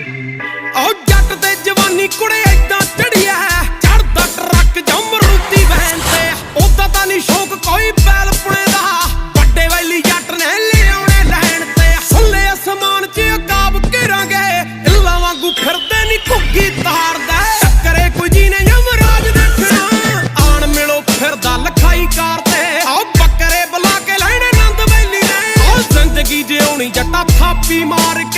ਉਹ ਜੱਟ ਤੇ ਜਵਾਨੀ ਕੁੜੇ ਏਦਾਂ ਚੜੀਆ ਚੜਦਾ ਟਰੱਕ ਜਾਂ ਮਰੂਤੀ ਵੈਨ ਤੇ ਉਦਾਂ ਤਾਂ ਨਹੀਂ ਸ਼ੌਕ ਕੋਈ ਬੈਲ ਪੁਣੇ ਦਾ ਵੱਡੇ ਵੈਲੀ ਜੱਟ ਨੇ ਲਿਆਉਣੇ ਲੈਣ ਤੇ ਸੁੱਲੇ ਅਸਮਾਨ 'ਚ ਅਕਾਬ ਘੇਰਾਂਗੇ ਇੱਲਾਂ ਵਾਂਗੂ ਫਿਰਦੇ ਨਹੀਂ ਘੁੱਗੀ ਤਾਰਦਾ ਟੱਕਰੇ ਕੋਈ ਜੀ ਨੇ ਯਮਰਾਜ ਦੇਖਣਾ ਆਣ ਮਿਲੋ ਫਿਰਦਾ ਲਖਾਈ ਕਾਰ ਤੇ ਆਹ ਬੱਕਰੇ ਬੁਲਾ ਕੇ ਲੈਣੇ ਨੰਦ ਵੈਲੀ ਨੇ ਉਹ ਜ਼ਿੰਦਗੀ ਜਿਉਣੀ ਜੱਟਾ ਥਾਪੀ ਮਾਰ ਕੇ